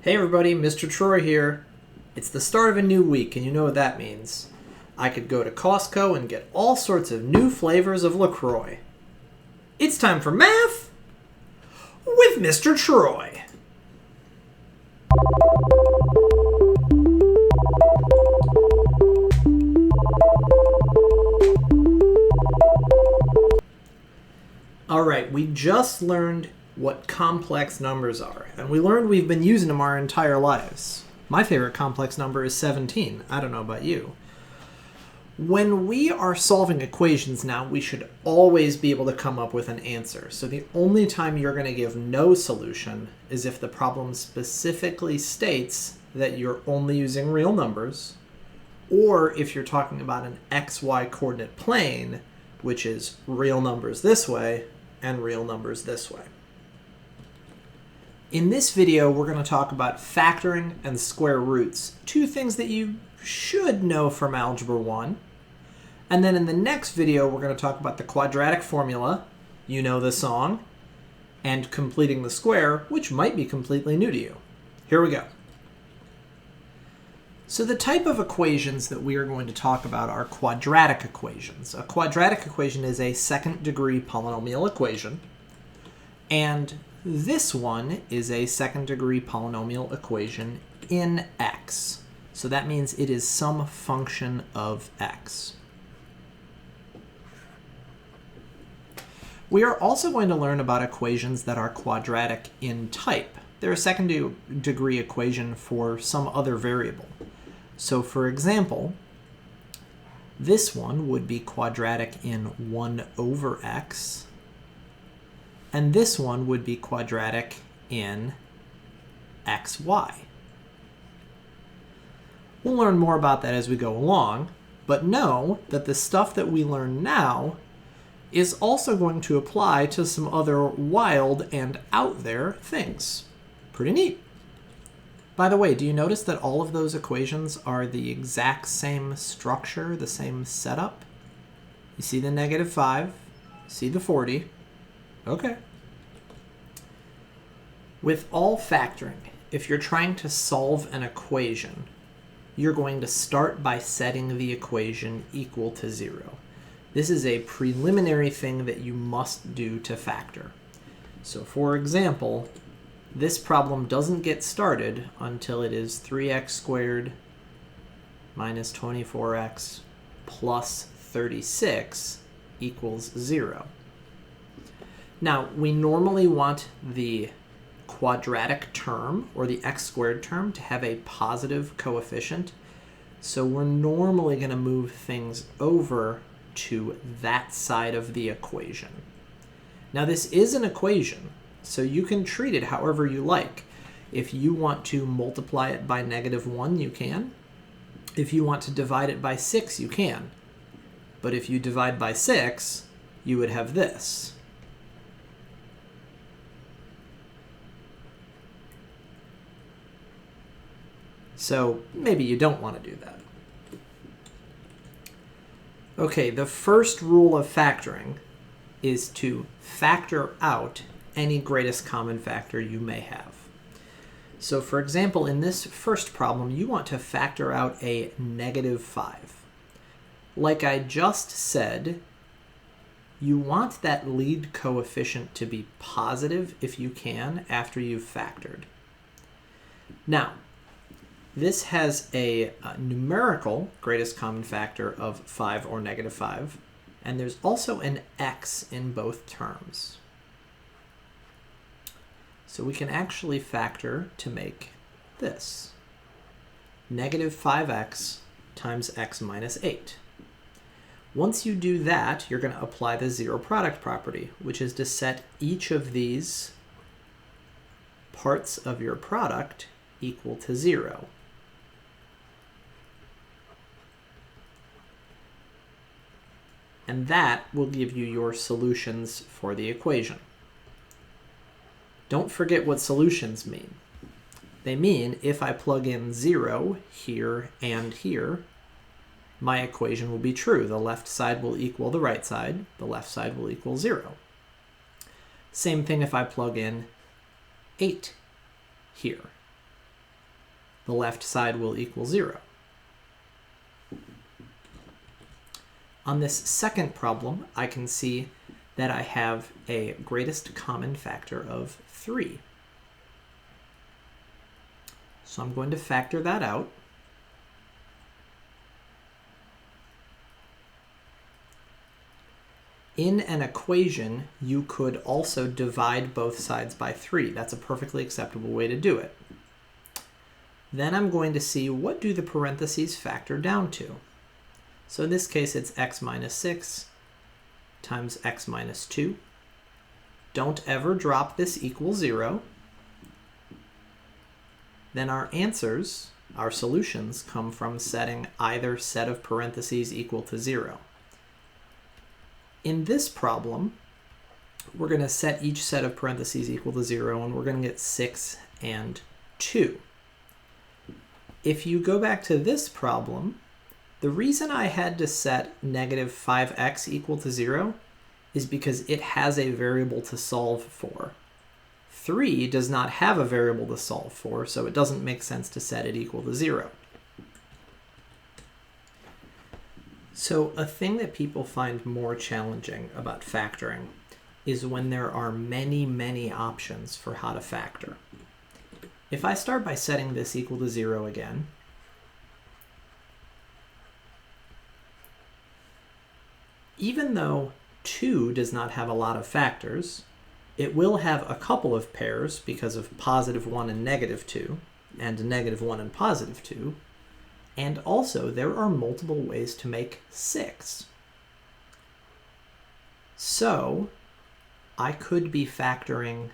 Hey everybody, Mr. Troy here. It's the start of a new week, and you know what that means. I could go to Costco and get all sorts of new flavors of LaCroix. It's time for math with Mr. Troy. Alright, we just learned what complex numbers are, and we learned we've been using them our entire lives. My favorite complex number is 17. I don't know about you. When we are solving equations now, we should always be able to come up with an answer. So the only time you're going to give no solution is if the problem specifically states that you're only using real numbers, or if you're talking about an XY coordinate plane, which is real numbers this way and real numbers this way. In this video, we're going to talk about factoring and square roots, two things that you should know from Algebra 1. And then in the next video, we're going to talk about the quadratic formula, you know the song, and completing the square, which might be completely new to you. Here we go. So the type of equations that we are going to talk about are quadratic equations. A quadratic equation is a second-degree polynomial equation, and this one is a second-degree polynomial equation in x. So that means it is some function of x. We are also going to learn about equations that are quadratic in type. They're a second-degree equation for some other variable. So for example, this one would be quadratic in 1 over x, and this one would be quadratic in xy. We'll learn more about that as we go along, but know that the stuff that we learn now is also going to apply to some other wild and out there things. Pretty neat. By the way, do you notice that all of those equations are the exact same structure, the same setup? You see the -5, see the 40. Okay. With all factoring, if you're trying to solve an equation, you're going to start by setting the equation equal to 0. This is a preliminary thing that you must do to factor. So for example, this problem doesn't get started until it is 3x squared minus 24x plus 36 equals 0. Now, we normally want the quadratic term, or the x squared term, to have a positive coefficient. So we're normally going to move things over to that side of the equation. Now, this is an equation, so you can treat it however you like. If you want to multiply it by -1, you can. If you want to divide it by 6, you can. But if you divide by 6, you would have this. So maybe you don't want to do that. Okay, the first rule of factoring is to factor out any greatest common factor you may have. So for example, in this first problem, you want to factor out a -5. Like I just said, you want that lead coefficient to be positive if you can after you've factored. Now, this has a numerical greatest common factor of 5 or -5, and there's also an x in both terms. So we can actually factor to make this. -5x times x minus 8. Once you do that, you're going to apply the zero product property, which is to set each of these parts of your product equal to 0. And that will give you your solutions for the equation. Don't forget what solutions mean. They mean if I plug in 0 here and here, my equation will be true. The left side will equal the right side. The left side will equal 0. Same thing if I plug in 8 here. the left side will equal 0. On this second problem, I can see that I have a greatest common factor of 3. So I'm going to factor that out. In an equation, you could also divide both sides by 3. That's a perfectly acceptable way to do it. Then I'm going to see, what do the parentheses factor down to? So in this case, it's x minus 6 times x minus 2. Don't ever drop this equals 0. Then our answers, our solutions, come from setting either set of parentheses equal to 0. In this problem, we're going to set each set of parentheses equal to 0, and we're going to get 6 and 2. If you go back to this problem, the reason I had to set negative 5x equal to 0 is because it has a variable to solve for. 3 does not have a variable to solve for, so it doesn't make sense to set it equal to 0. So a thing that people find more challenging about factoring is when there are many, many options for how to factor. If I start by setting this equal to 0 again, even though 2 does not have a lot of factors, it will have a couple of pairs because of positive 1 and negative 2, and negative 1 and positive 2. And also, there are multiple ways to make 6. So, I could be factoring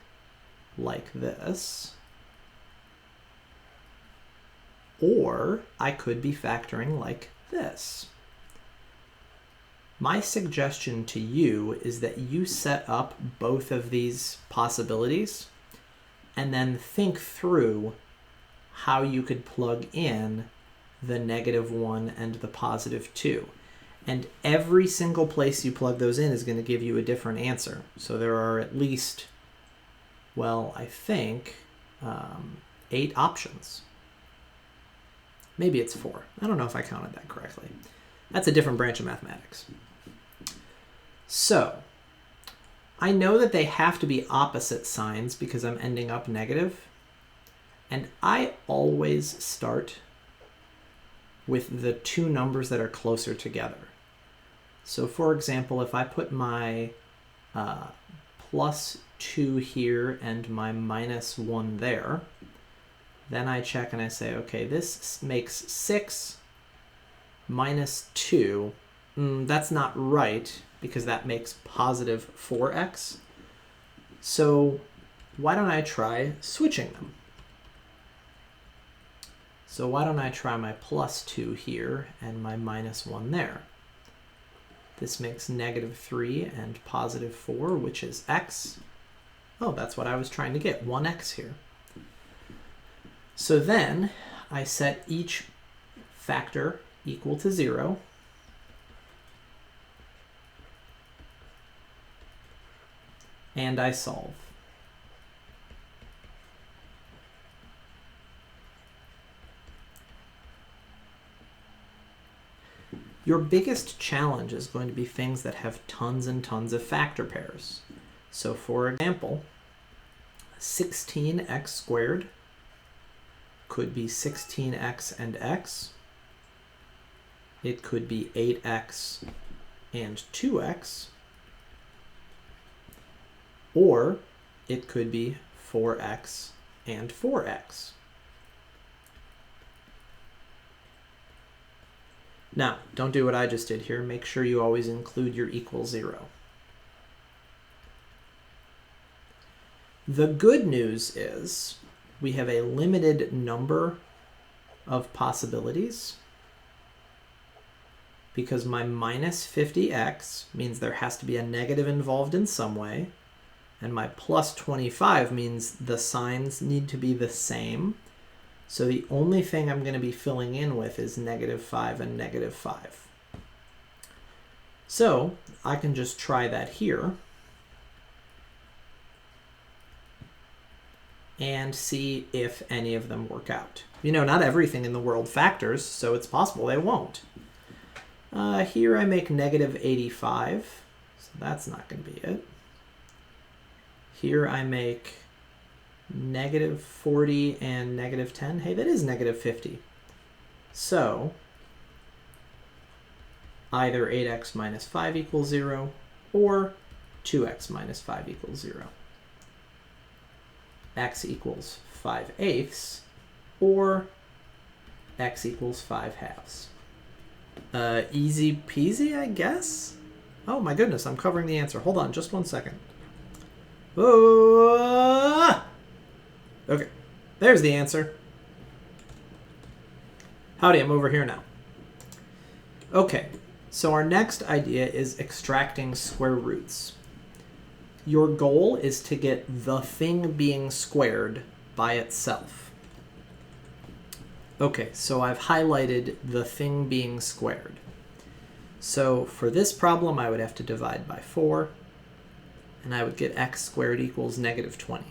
like this, or I could be factoring like this. My suggestion to you is that you set up both of these possibilities and then think through how you could plug in the negative 1 and the positive 2. And every single place you plug those in is going to give you a different answer. So there are at least, well, I think 8 options. Maybe it's 4. I don't know if I counted that correctly. That's a different branch of mathematics. So I know that they have to be opposite signs because I'm ending up negative. And I always start with the two numbers that are closer together. So for example, if I put my plus 2 here and my minus 1 there, then I check and I say, okay, this makes 6 minus 2. That's not right because that makes positive 4x. So why don't I try switching them? So why don't I try my plus 2 here and my minus 1 there? This makes negative 3 and positive 4, which is x. Oh, that's what I was trying to get, 1x here. So then I set each factor equal to 0. And I solve. Your biggest challenge is going to be things that have tons and tons of factor pairs. So for example, 16x squared could be 16x and x. It could be 8x and 2x. Or it could be 4x and 4x. Now, don't do what I just did here. Make sure you always include your equal 0. The good news is we have a limited number of possibilities because my minus 50x means there has to be a negative involved in some way, and my plus 25 means the signs need to be the same. So the only thing I'm going to be filling in with is negative 5 and negative 5. So I can just try that here and see if any of them work out. You know, not everything in the world factors, so it's possible they won't. Here I make negative 85, so that's not going to be it. Here I make negative 40 and negative 10. Hey, that is negative 50. So either 8x minus 5 equals 0 or 2x minus 5 equals 0. X equals 5/8 or x equals 5/2. Easy peasy, I guess? Oh my goodness, I'm covering the answer. Hold on, just 1 second. Oh! Okay, there's the answer. Howdy, I'm over here now. Okay, so our next idea is extracting square roots. Your goal is to get the thing being squared by itself. Okay, so I've highlighted the thing being squared. So for this problem, I would have to divide by 4, and I would get x squared equals negative 20.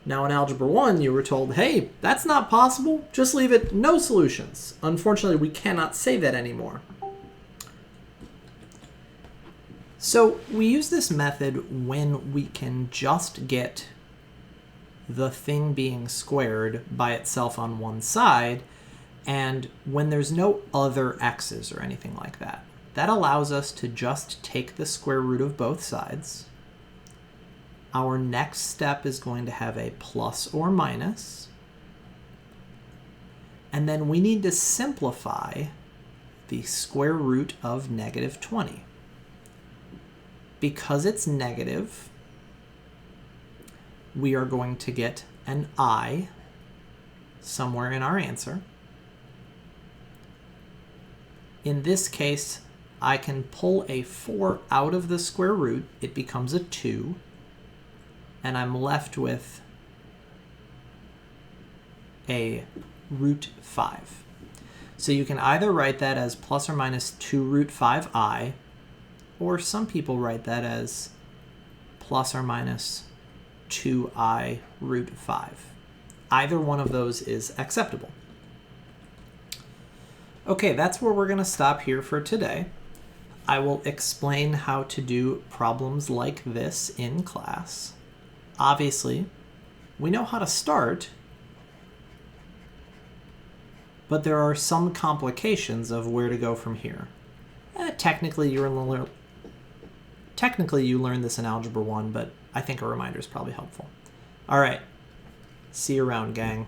Now in Algebra 1, you were told, hey, that's not possible. Just leave it no solutions. Unfortunately, we cannot say that anymore. So we use this method when we can just get the thing being squared by itself on one side, and when there's no other x's or anything like that. That allows us to just take the square root of both sides. Our next step is going to have a plus or minus. And then we need to simplify the square root of negative 20. Because it's negative, we are going to get an I somewhere in our answer. In this case, I can pull a 4 out of the square root. It becomes a 2. And I'm left with a root 5. So you can either write that as plus or minus 2 root 5i, or some people write that as plus or minus 2i root 5. Either one of those is acceptable. Okay, that's where we're going to stop here for today. I will explain how to do problems like this in class. Obviously, we know how to start, but there are some complications of where to go from here. Technically, you learned this in Algebra 1, but I think a reminder is probably helpful. All right, see you around, gang.